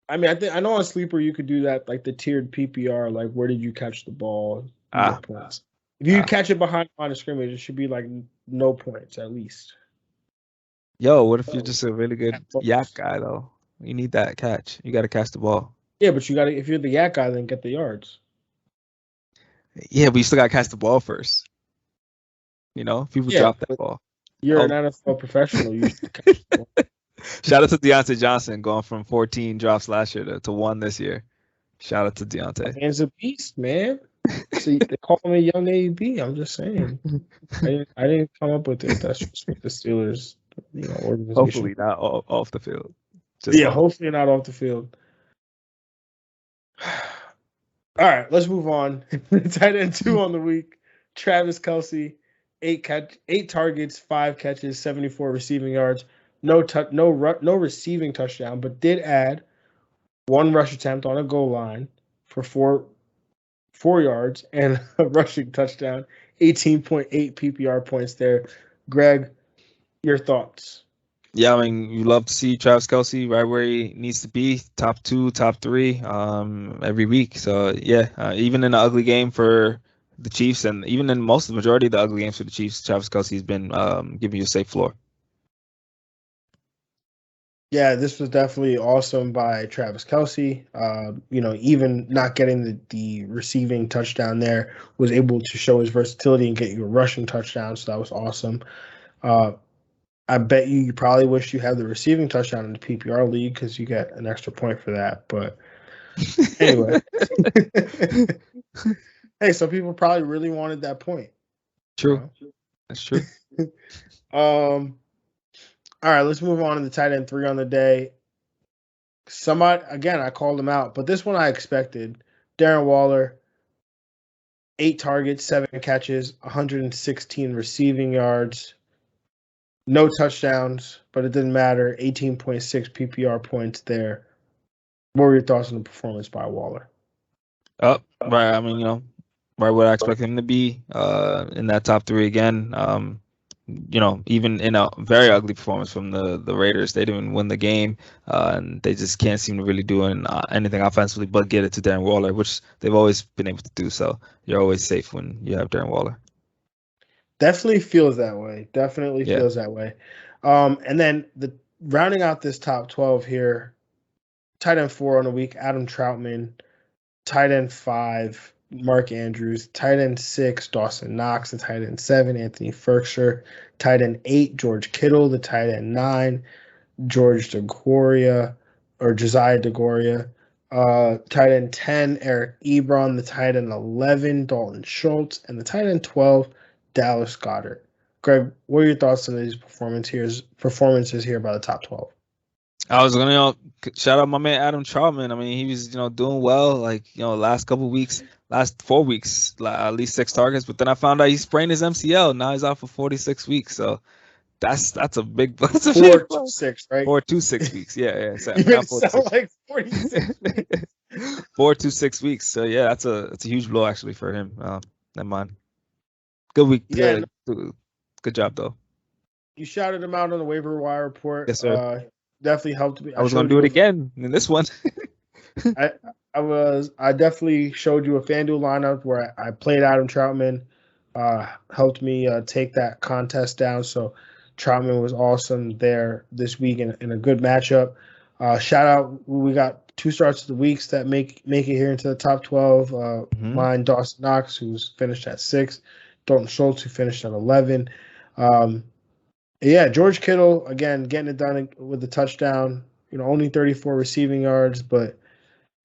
I mean, I know on Sleeper you could do that, like the tiered PPR, like where did you catch the ball? Points. If you catch it behind line of scrimmage, it should be like no points at least. Yo, what if you're just a really good yak guy though? You need that catch. You got to catch the ball. Yeah, but if you're the yak guy, then get the yards. Yeah, but you still got to catch the ball first. People drop that ball. You're an NFL professional. You should catch the ball. Shout out to Deontay Johnson going from 14 drops last year to 1 this year. Shout out to Deontay. Man's a beast, man. See, they call him a young AB. I'm just saying. I didn't come up with it. That's just what the Steelers, organization. Hopefully not off the field. Hopefully not off the field. All right, let's move on. Tight end 2 on the week. Travis Kelce, 8 targets, 5 catches, 74 receiving yards. No receiving touchdown, but did add 1 rush attempt on a goal line for 4 yards and a rushing touchdown. 18.8 PPR points there. Greg, your thoughts? Yeah, I mean, you love to see Travis Kelce right where he needs to be, top 2, top 3, every week. So yeah, even in an ugly game for the Chiefs, and even in the majority of the ugly games for the Chiefs, Travis Kelce has been giving you a safe floor. Yeah, this was definitely awesome by Travis Kelce. Even not getting the receiving touchdown there, was able to show his versatility and get you a rushing touchdown. So that was awesome. I bet you probably wish you had the receiving touchdown in the PPR league because you get an extra point for that. But anyway, hey, some people probably really wanted that point. True, that's true. All right, let's move on to the tight end 3 on the day. Again, I called him out, but this one I expected. Darren Waller, 8 targets, 7 catches, 116 receiving yards. No touchdowns, but it didn't matter. 18.6 PPR points there. What were your thoughts on the performance by Waller? Right. I mean, right where I expect him to be in that top 3 again. Even in a very ugly performance from the Raiders, they didn't win the game, and they just can't seem to really do anything offensively but get it to Darren Waller, which they've always been able to do. So you're always safe when you have Darren Waller. Definitely feels that way. Feels that way. And then rounding out this top 12 here, tight end 4 on the week, Adam Troutman, tight end 5, Mark Andrews, tight end 6, Dawson Knox, the tight end 7, Anthony Ferkshire, tight end 8, George Kittle, the tight end 9, Josiah DeGoria, tight end 10, Eric Ebron, the tight end 11, Dalton Schultz, and the tight end 12, Dallas Goedert. Greg, what are your thoughts on these performances here by the top 12? I was gonna shout out my man Adam Troutman. I mean, he was doing well. Last 4 weeks, at least 6 targets. But then I found out he sprained his MCL. Now he's out for 46 weeks. So that's a big. 4 to 6, right? 4 to 6 weeks. Yeah. So you sound like 46 weeks. 4 to 6 weeks. So yeah, that's a huge blow actually for him. Never mind. Good week. Yeah, Good job though. you shouted him out on the waiver wire report. Yes, sir. Definitely helped me. I was gonna do it again in this one. I definitely showed you a FanDuel lineup where I played Adam Troutman. Helped me take that contest down. So Troutman was awesome there this week in a good matchup. Shout out, we got 2 starts of the weeks that make it here into the top 12. Mine, Dawson Knox, who's finished at 6. Dalton Schultz, who finished at 11. Yeah, George Kittle, again, getting it done with the touchdown. Only 34 receiving yards, but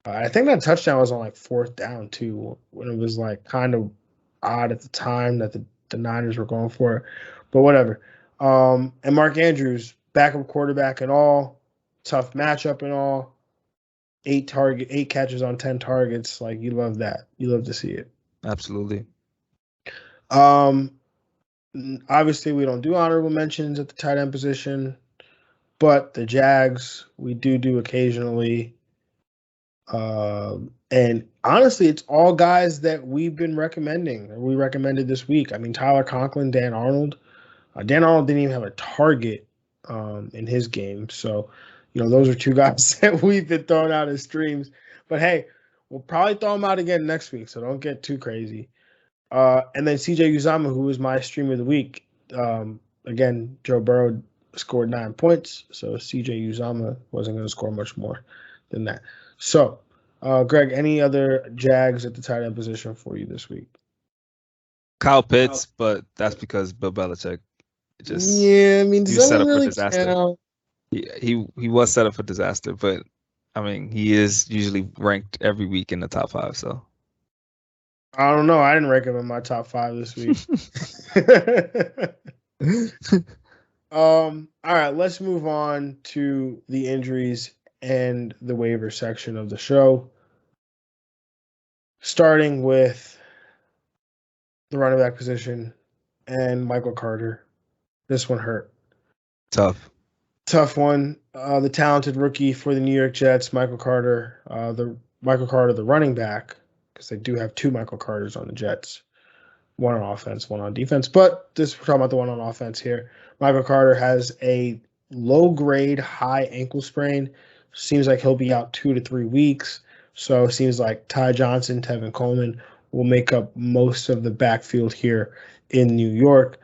I think that touchdown was on like 4th down too, when it was like kind of odd at the time that the Niners were going for it. But whatever. And Mark Andrews, backup quarterback and all, tough matchup and all. 8 catches on 10 targets. Like, you love that. You love to see it. Absolutely. Obviously, we don't do honorable mentions at the tight end position, but the Jags we do occasionally. And honestly, it's all guys that we've been recommending, or we recommended this week. I mean, Tyler Conklin, Dan Arnold. Dan Arnold didn't even have a target in his game. So, those are 2 guys that we've been throwing out as streams. But hey, we'll probably throw them out again next week, so don't get too crazy. And then CJ Uzomah, who was my stream of the week. Again, Joe Burrow scored 9 points, so CJ Uzomah wasn't going to score much more than that. So, Greg, any other Jags at the tight end position for you this week? Kyle Pitts, but that's because Bill Belichick just I mean, he was set up really for disaster. He was set up for disaster, but I mean, he is usually ranked every week in the top 5. So I don't know. I didn't rank him in my top 5 this week. All right, let's move on to the injuries and the waiver section of the show. Starting with the running back position and Michael Carter. This one hurt. Tough one. The talented rookie for the New York Jets, Michael Carter. The running back, because they do have 2 Michael Carters on the Jets. One on offense, one on defense. But we're talking about the one on offense here. Michael Carter has a low-grade, high ankle sprain. Seems like he'll be out 2 to 3 weeks. So it seems like Ty Johnson, Tevin Coleman will make up most of the backfield here in New York.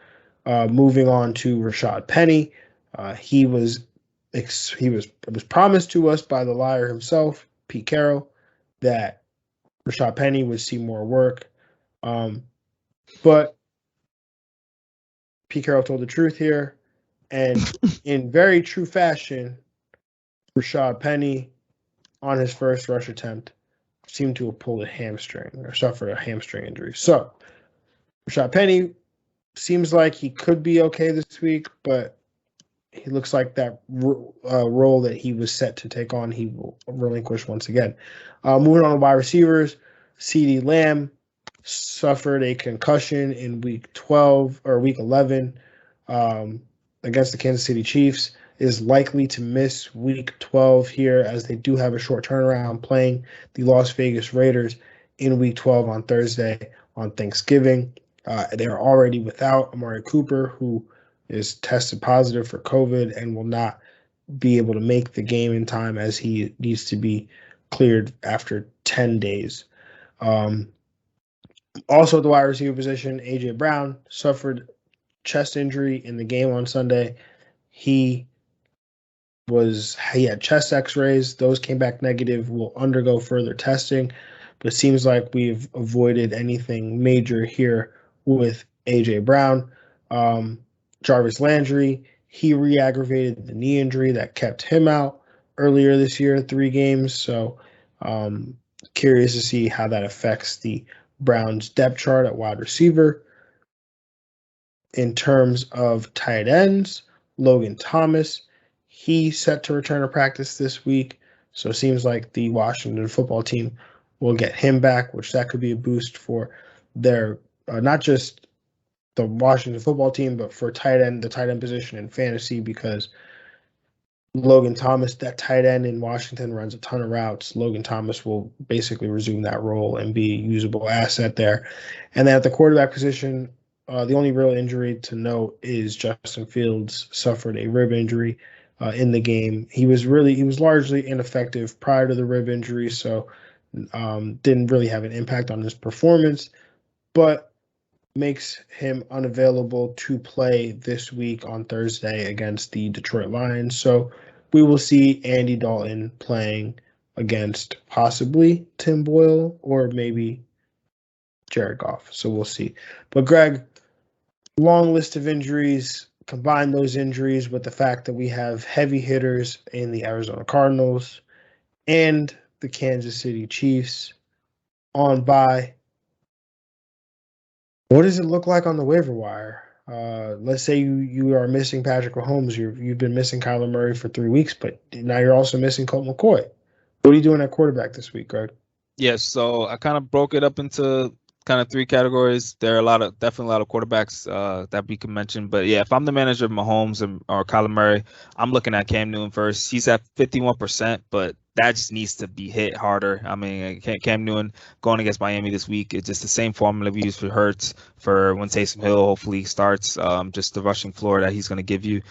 Moving on to Rashad Penny. It was promised to us by the liar himself, Pete Carroll, that Rashad Penny would see more work. But Pete Carroll told the truth here. And in very true fashion, Rashad Penny, on his first rush attempt, seemed to have pulled a hamstring or suffered a hamstring injury. So Rashad Penny seems like he could be okay this week, but he looks like that role that he was set to take on, he will relinquish once again. Moving on to wide receivers, CeeDee Lamb suffered a concussion in week 11 against the Kansas City Chiefs, is likely to miss week 12 here, as they do have a short turnaround playing the Las Vegas Raiders in week 12 on Thursday on Thanksgiving. They're already without Amari Cooper, who is tested positive for COVID and will not be able to make the game in time, as he needs to be cleared after 10 days. Also at the wide receiver position, A.J. Brown suffered chest injury in the game on Sunday. He had chest x-rays. Those came back negative. Will undergo further testing. But it seems like we've avoided anything major here with A.J. Brown. Jarvis Landry, he re-aggravated the knee injury that kept him out earlier this year, 3 games. So curious to see how that affects the Browns depth chart at wide receiver. In terms of tight ends, Logan Thomas, he's set to return to practice this week. So it seems like the Washington football team will get him back, which that could be a boost for their not just the Washington football team, but for the tight end position in fantasy, because Logan Thomas, that tight end in Washington, runs a ton of routes. Logan Thomas will basically resume that role and be a usable asset there. And then at the quarterback position, the only real injury to note is Justin Fields suffered a rib injury in the game. He was largely ineffective prior to the rib injury, so didn't really have an impact on his performance, but makes him unavailable to play this week on Thursday against the Detroit Lions. So we will see Andy Dalton playing against possibly Tim Boyle or maybe Jared Goff. So we'll see. But Greg, long list of injuries. Combine those injuries with the fact that we have heavy hitters in the Arizona Cardinals and the Kansas City Chiefs on bye. What does it look like on the waiver wire? Let's say you are missing Patrick Mahomes. You've been missing Kyler Murray for 3 weeks, but now you're also missing Colt McCoy. What are you doing at quarterback this week, Greg? Yes, so I kind of broke it up into kind of 3 categories. There are definitely a lot of quarterbacks that we can mention. But yeah, if I'm the manager of Mahomes or Kyler Murray, I'm looking at Cam Newton first. He's at 51%, but that just needs to be hit harder. I mean, Cam Newton going against Miami this week, it's just the same formula we use for Hurts, for when Taysom Hill hopefully starts, just the rushing floor that he's going to give you.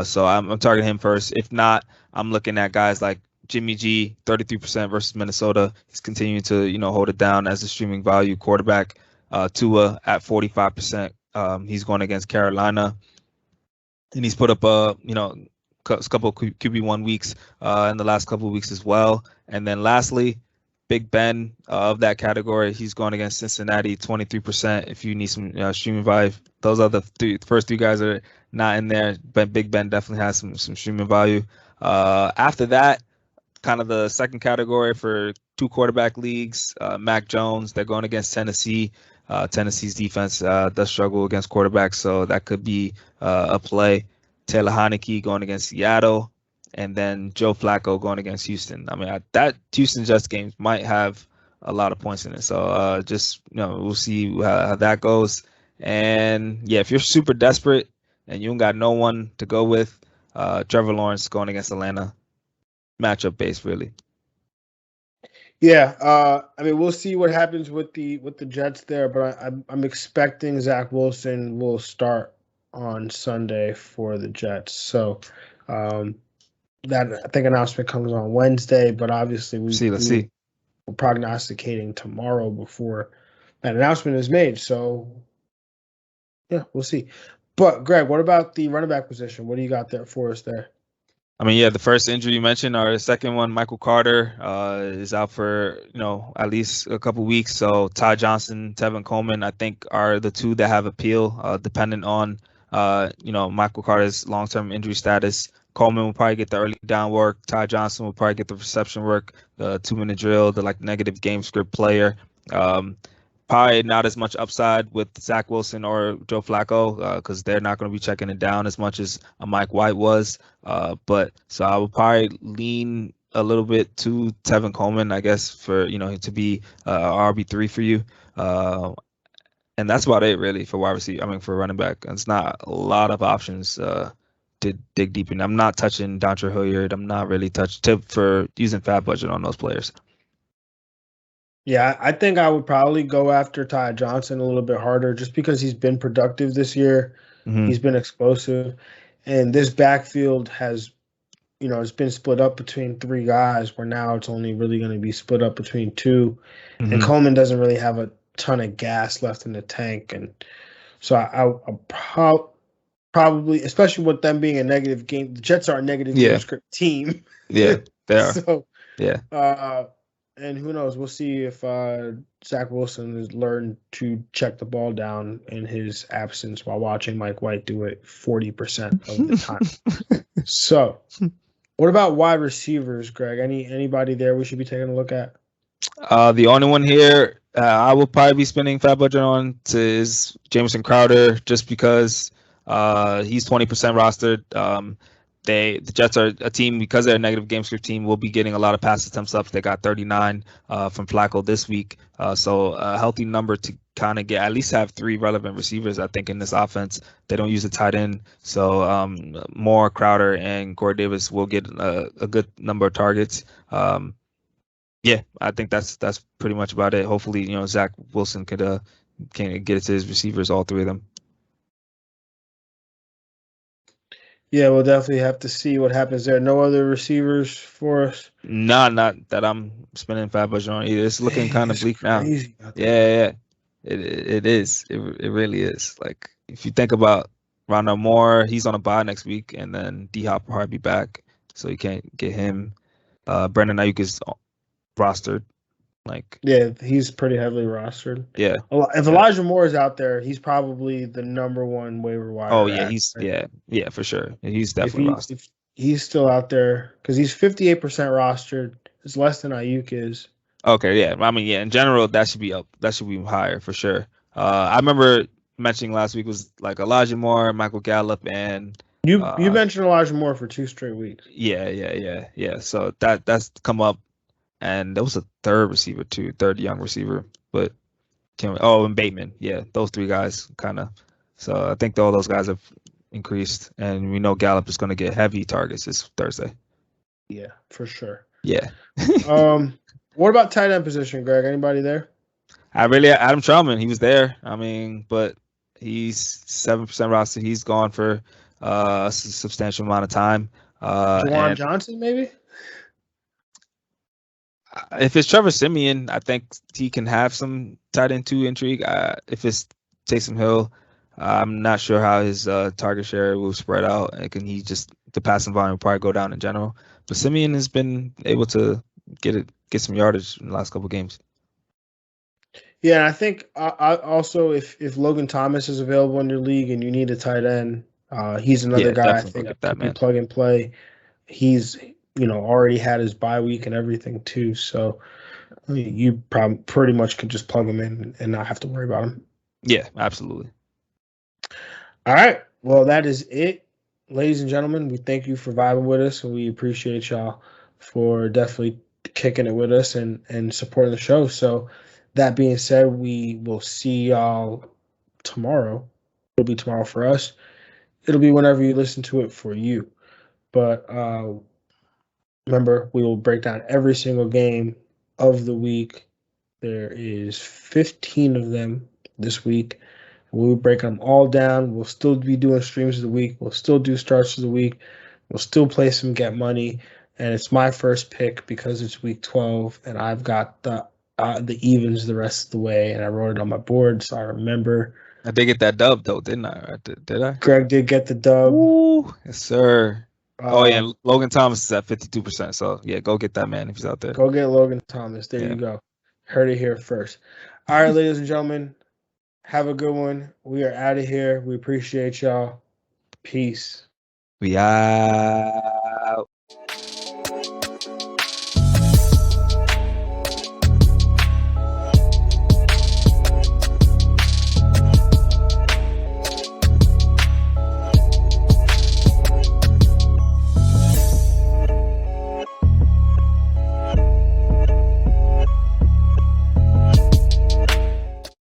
So I'm targeting him first. If not, I'm looking at guys like Jimmy G, 33% versus Minnesota. He's continuing to, hold it down as a streaming value quarterback. Tua at 45%. He's going against Carolina, and he's put up a couple QB1 weeks in the last couple of weeks as well. And then lastly, Big Ben of that category, he's going against Cincinnati, 23%. If you need some streaming value, those are the first 3 guys that are not in there. But Big Ben definitely has some streaming value. After that, kind of the second category for 2 quarterback leagues, Mac Jones, they're going against Tennessee. Tennessee's defense does struggle against quarterbacks, so that could be a play. Taylor Heineke going against Seattle, and then Joe Flacco going against Houston. I mean, that Houston Jets game might have a lot of points in it, so we'll see how that goes. And yeah, if you're super desperate and you don't got no one to go with, Trevor Lawrence going against Atlanta. Matchup based, really. Yeah, I mean, we'll see what happens with the Jets there, but I'm expecting Zach Wilson will start on Sunday for the Jets. So that I think announcement comes on Wednesday, but obviously we're prognosticating tomorrow before that announcement is made. So yeah, we'll see. But Greg, what about the running back position? What do you got there for us there? I mean, yeah, the first injury you mentioned, or the second one, Michael Carter is out for, at least a couple weeks. So Ty Johnson, Tevin Coleman, I think are the 2 that have appeal, dependent on, Michael Carter's long-term injury status. Coleman will probably get the early down work. Ty Johnson will probably get the reception work, the 2-minute drill, the negative game script player. Probably not as much upside with Zach Wilson or Joe Flacco because they're not going to be checking it down as much as a Mike White was. But so I would probably lean a little bit to Tevin Coleman, I guess, for to be RB3 for you. And that's about it really for wide receiver. I mean, for running back, it's not a lot of options to dig deep in. I'm not touching Dontre Hilliard. I'm not really for using fat budget on those players. Yeah, I think I would probably go after Ty Johnson a little bit harder just because he's been productive this year. Mm-hmm. He's been explosive. And this backfield has, it's been split up between 3 guys where now it's only really going to be split up between 2. Mm-hmm. And Coleman doesn't really have a ton of gas left in the tank. And so I'll probably, especially with them being a negative game, the Jets are a negative game script team. Yeah, they are. So, yeah. And who knows? We'll see if Zach Wilson has learned to check the ball down in his absence while watching Mike White do it 40% of the time. So, what about wide receivers, Greg? Anybody there we should be taking a look at? The only one here I will probably be spending fat budget on is Jamison Crowder, just because he's 20% rostered. the Jets are a team, because they're a negative game script team, will be getting a lot of pass attempts up. They got 39 from Flacco this week. So a healthy number to kind of get, at least have 3 relevant receivers, I think, in this offense. They don't use a tight end. So Moore, Crowder, and Corey Davis will get a good number of targets. Yeah, I think that's pretty much about it. Hopefully, Zach Wilson can get it to his receivers, all 3 of them. Yeah, we'll definitely have to see what happens there. No other receivers for us? Nah, not that I'm spending fat budget on either. It's looking kind of bleak now. Yeah. It is. It really is. Like, if you think about Ronda Moore, he's on a bye next week, and then D-Hop will probably be back, so you can't get him. Brandon Ayuk is rostered. Yeah, he's pretty heavily rostered. Yeah. If Elijah Moore is out there, he's probably the number 1 waiver wire. Oh yeah, yeah, for sure. He's definitely rostered. If he's still out there, because he's 58% rostered. It's less than Ayuk is. Okay, yeah. I mean, yeah. In general, that should be up. That should be higher for sure. I remember mentioning last week was like Elijah Moore, Michael Gallup, and you mentioned Elijah Moore for 2 straight weeks. Yeah. So that's come up. And there was a third young receiver, but and Bateman. Yeah, those 3 guys kind of. So I think all those guys have increased, and we know Gallup is going to get heavy targets this Thursday. Yeah, for sure. Yeah. What about tight end position, Greg? Anybody there? Adam Trautman, he was there. I mean, but he's 7% roster. He's gone for a substantial amount of time. Juwan Johnson, maybe? If it's Trevor Siemian, I think he can have some tight end 2 intrigue. If it's Taysom Hill, I'm not sure how his target share will spread out. And the passing volume will probably go down in general. But Siemian has been able to get some yardage in the last couple of games. Yeah, and I think I also if Logan Thomas is available in your league and you need a tight end, he's another guy I think that can plug and play. He's already had his bye week and everything too, so you probably pretty much could just plug him in and not have to worry about him. Yeah, absolutely. All right, well, that is it, ladies and gentlemen. We thank you for vibing with us, and we appreciate y'all for definitely kicking it with us and supporting the show. So that being said, we will see y'all tomorrow. It'll be tomorrow for us. It'll be whenever you listen to it for you. But remember, we will break down every single game of the week. There is 15 of them this week. We'll break them all down. We'll still be doing streams of the week. We'll still do starts of the week. We'll still play some Get Money. And it's my first pick because it's week 12, and I've got the evens the rest of the way, and I wrote it on my board, so I remember. I did get that dub, though, didn't I? Did I? Greg did get the dub. Ooh, yes, sir. Yeah, Logan Thomas is at 52%. So, yeah, go get that man if he's out there. Go get Logan Thomas. There you go. Heard it here first. All right, ladies and gentlemen, have a good one. We are out of here. We appreciate y'all. Peace. We are.